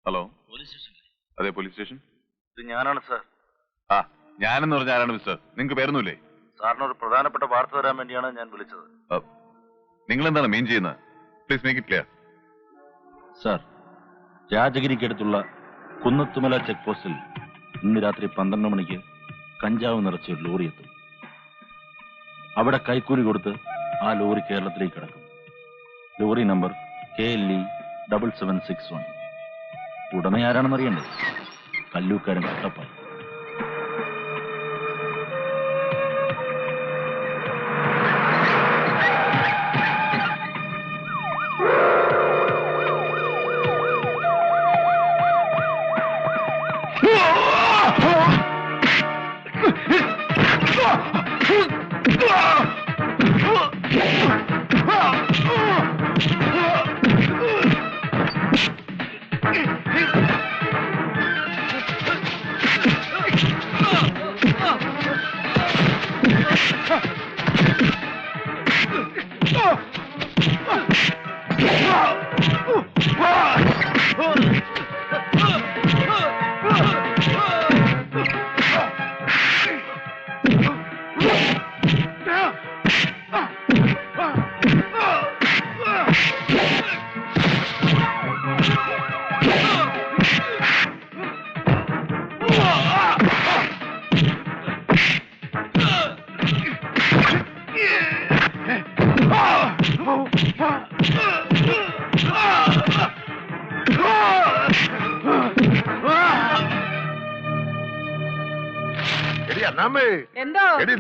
Hello, police station? അതെ, police station. ഇത് ഞാനാണ് സാർ. ആ, ഞാനെന്ന് പറഞ്ഞ ആരാണ് മിസ്റ്റർ? നിങ്ങൾക്ക് പേരൊന്നുമില്ലേ? സാറിന് ഒരു പ്രധാനപ്പെട്ട വാർത്ത തരാൻ വേണ്ടിയാണ് ഞാൻ വിളിച്ചത്. നിങ്ങൾ എന്താണ് മീൻ ചെയ്യുന്നത്? Please make it clear. Sir, രാജഗിരിക്കടുത്തുള്ള കുന്നത്തുമല ചെക്ക് പോസ്റ്റിൽ ഇന്ന് രാത്രി 12 മണിക്ക് കഞ്ചാവ് നിറച്ച ഒരു ലോറി എത്തും. അവിടെ കൈക്കൂലി കൊടുത്ത് ആ ലോറി കേരളത്തിലേക്ക് കിടക്കും. Lorry number KLE 7761. ഉടമ ആരാണെന്ന് അറിയണ്ടേ? കല്ലൂക്കാരൻ കുട്ടപ്പായി.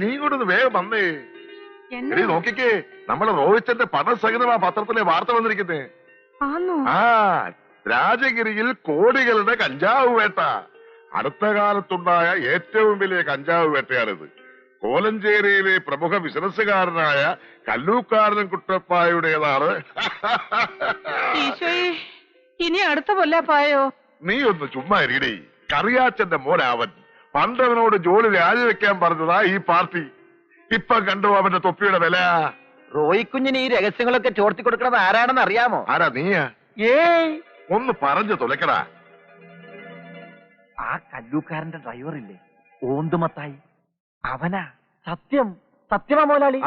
നീ ഇങ്ങോട്ടൊന്ന് വേഗം വന്നേ. എടി നോക്കിക്കേ, നമ്മളെ റോഹിച്ചന്റെ പണസഹിതം ആ പത്രത്തിലെ വാർത്ത വന്നിരിക്കുന്നേ. ആ, രാജഗിരിയിൽ കോടികളുടെ കഞ്ചാവ് വേട്ട. അടുത്ത കാലത്തുണ്ടായ ഏറ്റവും വലിയ കഞ്ചാവ് വേട്ടയാണിത്. കോലഞ്ചേരിയിലെ പ്രമുഖ ബിസിനസ്സുകാരനായ കല്ലൂക്കാരൻ കുട്ടപ്പായുടേതാണ്. ഇനി അടുത്ത കൊല്ലാപ്പായോ? നീ ഒന്ന് ചുമ്മാ ഇരിടേ. കറിയാച്ചന്റെ മോനാവൻ. പണ്ടവനോട് ജോലി രാജിവെക്കാൻ പറഞ്ഞതാ ഈ പാർട്ടി. ഇപ്പൊ കണ്ടു അവന്റെ തൊപ്പിയുടെ വില. റോയിക്കുഞ്ഞിന് ഈ രഹസ്യങ്ങളൊക്കെ ചോർത്തി കൊടുക്കണത് ആരാണെന്ന് അറിയാമോ? ആരാ? നീയാ? ഒന്ന് പറഞ്ഞു തുലക്കടാ. ആ കല്ലൂക്കാരന്റെ ഡ്രൈവറില്ലേ, ഓന്തുമത്തായി, അവനാ. സത്യം, സത്യമാ മോലാളി.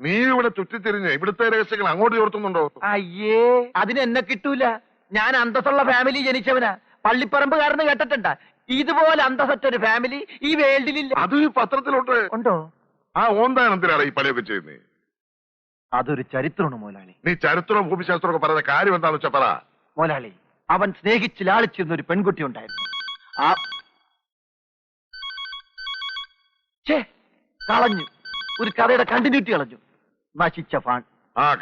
നീ ഇവിടെ ചുറ്റിത്തിരിഞ്ഞ് ഇവിടുത്തെ രഹസ്യങ്ങൾ അങ്ങോട്ട് ചോർത്തുന്നുണ്ടോ? അയ്യേ, അതിനെന്നെ കിട്ടൂല. ഞാൻ അന്തസ്സുള്ള ഫാമിലി ജനിച്ചവനാ. പള്ളിപ്പറമ്പുകാരെന്ന് കേട്ടിട്ടുണ്ടാ? ഇതുപോലെ അന്തസ്സൊരു ഫാമിലി ഈ വേൾഡിലില്ല. അത് ഈ പത്രത്തിലുണ്ട്. ഉണ്ടോ? ആ ഓന്താൻ എന്തിനാണ് ഈ പണിയൊക്കെ ചെയ്യുന്നേ? അതൊരു ചരിത്രമാണ് മോലാളി. നീ ചരിത്രവും ഭൂമിശാസ്ത്രവും ഒക്കെ പറയുന്ന കാര്യം എന്താന്ന് വെച്ചാ പറ. മോലാളി, അവൻ സ്നേഹിച്ച് ലാളിച്ചിരുന്ന ഒരു പെൺകുട്ടി ഉണ്ടായിരുന്നു. കളഞ്ഞു. ഒരു കഥയുടെ കണ്ടിന്യൂറ്റി കളഞ്ഞു. നശിച്ച ഫാൻ.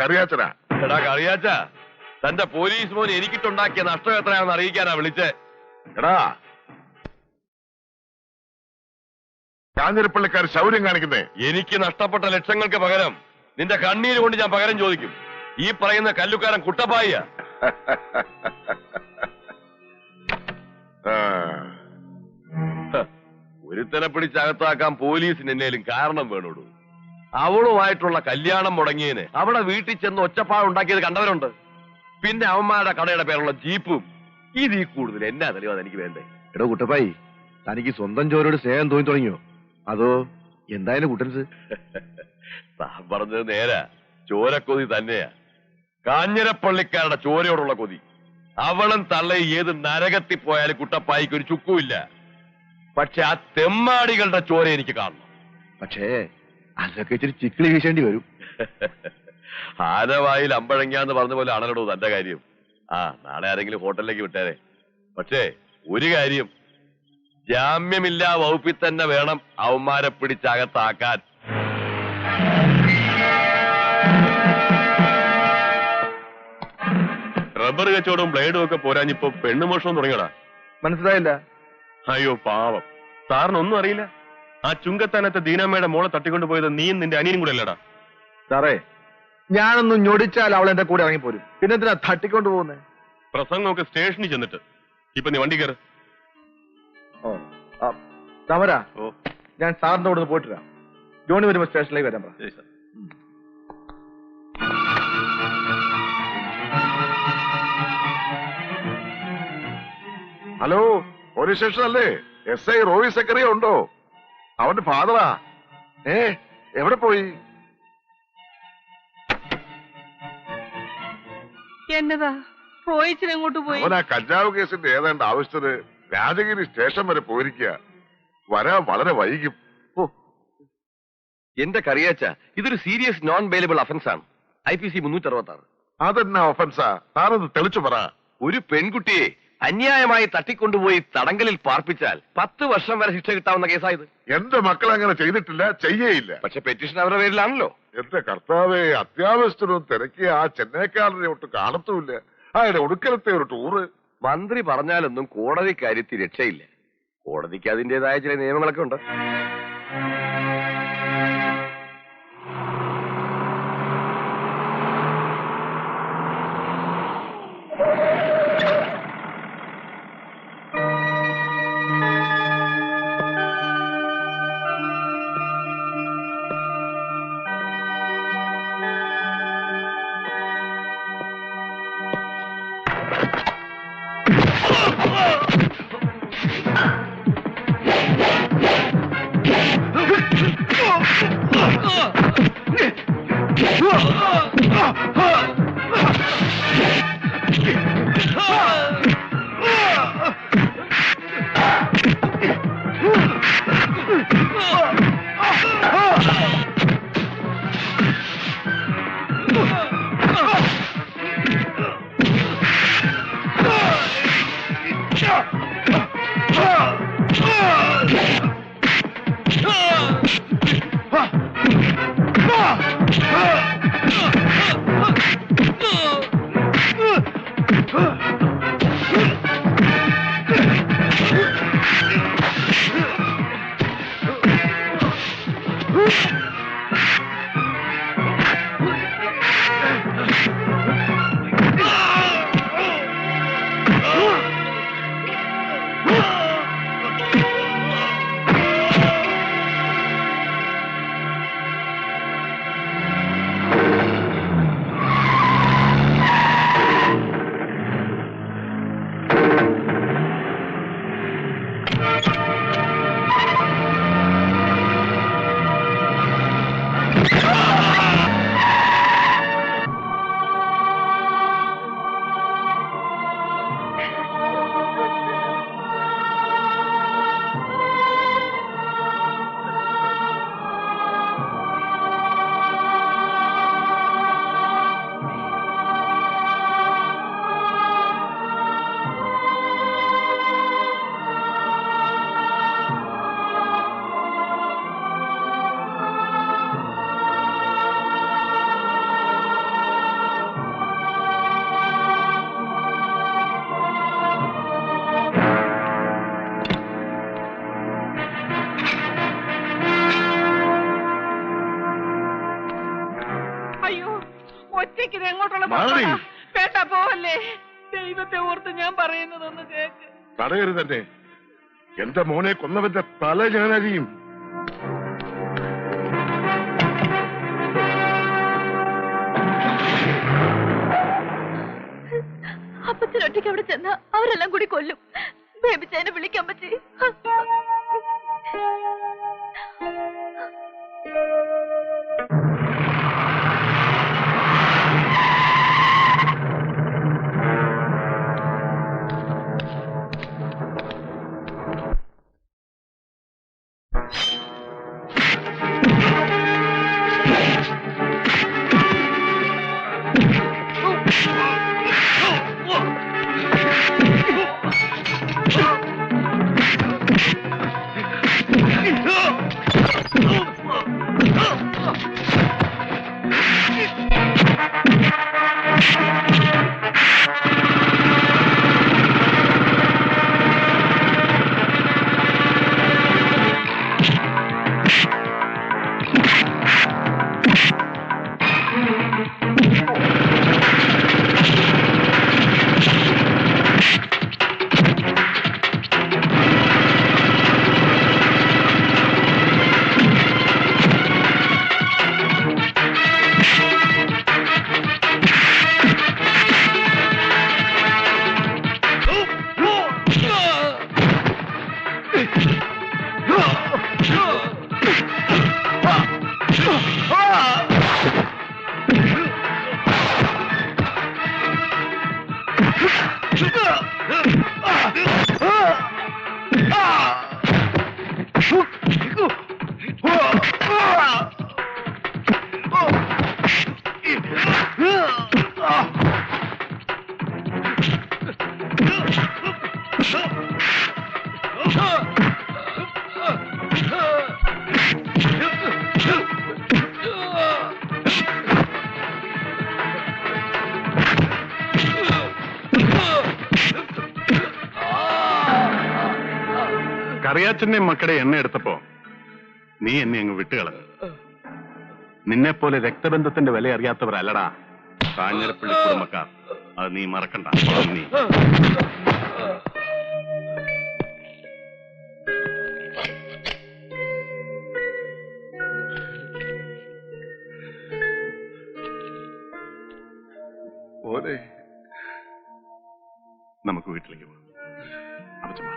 കറിയാച്ചനാ? എടാ കറിയാച്ച, തന്റെ പോലീസ് മോൻ എനിക്കിട്ടുണ്ടാക്കിയ നഷ്ടം എത്രയാണെന്ന് അറിയിക്കാനാ വിളിച്ചേ. എടാ, കാഞ്ഞിരപ്പള്ളിക്കാർ ശൗര്യം കാണിക്കുന്നേ. എനിക്ക് നഷ്ടപ്പെട്ട ലക്ഷങ്ങൾക്ക് പകരം നിന്റെ കണ്ണീര് കൊണ്ട് ഞാൻ പകരം ചോദിക്കും. ഈ പറയുന്ന കല്ലുക്കാരൻ കുട്ടപ്പായ. ഒരുത്തനെ പിടിച്ചകത്താക്കാൻ പോലീസിന് എന്നേലും കാരണം വേണോടൂ. അവളുമായിട്ടുള്ള കല്യാണം മുടങ്ങിയതിന് അവിടെ വീട്ടിൽ ചെന്ന് ഒച്ചപ്പാടുണ്ടാക്കിയത് കണ്ടവരുണ്ട്. പിന്നെ അവന്മാരുടെ കടയുടെ പേരുള്ള ജീപ്പും. ഇതിൽ കൂടുതൽ എന്നാ തെളിവാണ് എനിക്ക് വേണ്ടേ? എടോ കുട്ടപ്പായി, തനിക്ക് സ്വന്തം ചോരോട് സ്നേഹം തോന്നി തുടങ്ങിയോ? അതോ എന്തായാലും കുട്ടൻസ്? താൻ പറഞ്ഞത് നേരാ. ചോരക്കൊതി തന്നെയാ. കാഞ്ഞിരപ്പള്ളിക്കാരുടെ ചോരയോടുള്ള കൊതി. അവളും തള്ളയും ഏത് നരകത്തിൽ പോയാലും കുട്ടപ്പായിക്ക് ഒരു ചുക്കുമില്ല. പക്ഷെ ആ തെമ്മാടികളുടെ ചോര എനിക്ക് കാണണം. പക്ഷേ അതൊക്കെ ഇച്ചിരി ചിക്കിളി വീശേണ്ടി വരും. ആനവായിൽ അമ്പഴങ്ങാന്ന് പറഞ്ഞ പോലെ ആണല്ലോ തന്റെ കാര്യം. നാളെ ആരെങ്കിലും ഹോട്ടലിലേക്ക് വിട്ടേരെ. പക്ഷേ ഒരു കാര്യം, ജാമ്യമില്ലാ വകുപ്പിൽ തന്നെ വേണം അവന്മാരെ പിടിച്ചകത്താക്കാൻ. റബ്ബർ കച്ചവടവും ബ്ലേഡും ഒക്കെ പോരാഞ്ഞിപ്പോ പെണ്ണുമോഷണം തുടങ്ങിയടാ. മനസ്സിലായില്ല? അയ്യോ പാവം, സാറിനൊന്നും അറിയില്ല. ആ ചുങ്കത്താനത്തെ ദീനാമ്മയുടെ മോളെ തട്ടിക്കൊണ്ടുപോയത് നീയും നിന്റെ അനിയനും കൂടെ അല്ലടാ. സാറേ, ഞാനൊന്ന് ഞൊടിച്ചാൽ അവൾ എന്റെ കൂടെ ഇറങ്ങിപ്പോരും. പിന്നെ എന്തിനാ തട്ടിക്കൊണ്ടു പോകുന്നേ? പ്രസംഗമൊക്കെ സ്റ്റേഷനിൽ ചെന്നിട്ട്. ഇപ്പൊ നീ വണ്ടി കയറ്. തമര, ഞാൻ സാറിന്റെ കൂടെ പോയിട്ട് വരാം. ജോണി വരുമ്പോ സ്റ്റേഷനിലേക്ക് വരാൻ പറ. ശരി സാർ. ഹലോ, പോലീസ് സ്റ്റേഷൻ അല്ലേ? SI റോയി സെക്രട്ടറി ഉണ്ടോ? അവന്റെ ഫാദറാ. എവിടെ പോയി? എന്നതാ റോയിച്ചിന് എങ്ങോട്ട് പോയി? അവൻ ആ കഞ്ചാവ് കേസിന്റെ ഏതാണ്ട് ആവശ്യത്തിന് രാജഗിരി സ്റ്റേഷൻ വരെ പോയിരിക്കുക. വരാൻ വളരെ വൈകും. എന്റെ കറിയാച്ച, ഇതൊരു സീരിയസ് നോൺ ബെയിലബിൾ ഒഫൻസ് ആണ്. IPC 366. അതെന്നാ ഒഫൻസാ? താനത് തെളിച്ചു പറ. ഒരു പെൺകുട്ടിയെ അന്യായമായി തട്ടിക്കൊണ്ടുപോയി തടങ്കലിൽ പാർപ്പിച്ചാൽ 10 വർഷം വരെ ശിക്ഷ കിട്ടാവുന്ന കേസായത്. എന്റെ മക്കൾ അങ്ങനെ ചെയ്തിട്ടില്ല, ചെയ്യേയില്ല. പക്ഷെ പെറ്റീഷൻ അവരുടെ പേരിലാണല്ലോ. എന്റെ കർത്താവേ, അത്യാവശ്യത്തിനും തിരക്കിയ ആ ചെന്നൈക്കാരനെ ഒട്ട് കാണത്തുമില്ല. അയാളുടെ ഒടുക്കലത്തെ ഒരു ടൂറ്. മന്ത്രി പറഞ്ഞാലൊന്നും കോടതി കാര്യത്തിൽ രക്ഷയില്ല. കോടതിക്ക് അതിന്റേതായ ചില നിയമങ്ങളൊക്കെ ഉണ്ട്. ഒറ്റയ്ക്ക് എങ്ങോട്ടുള്ള വേണ്ട പോവല്ലേ. ദൈവത്തെ ഓർത്ത് ഞാൻ പറയുന്നതൊന്ന് കേക്ക്. തടയരുതന്നെ. എന്റെ മോനെ കൊന്നവന്റെ തല ഞാനറിയും. അപ്പച്ചനൊറ്റയ്ക്ക് അവിടെ ചെന്ന അവരെല്ലാം കൂടി കൊല്ലും. ബേബിച്ചേനെ വിളിക്കാൻ പറ്റി. Oh! കറിയാച്ചന്റെയും മക്കളുടെ എണ്ണ എടുത്തപ്പോ നീ എന്നെ അങ്ങ് വിട്ടുകളഞ്ഞു. നിന്നെ പോലെ രക്തബന്ധത്തിന്റെ വില അറിയാത്തവരല്ലടാ കാഞ്ഞിരപ്പള്ളി കുടുംബക്കാർ. അത് നീ മറക്കണ്ട. നീ ഓരേ നമുക്ക് വീട്ടിലേക്ക് പോകാം. അപ്പച്ചമ്മ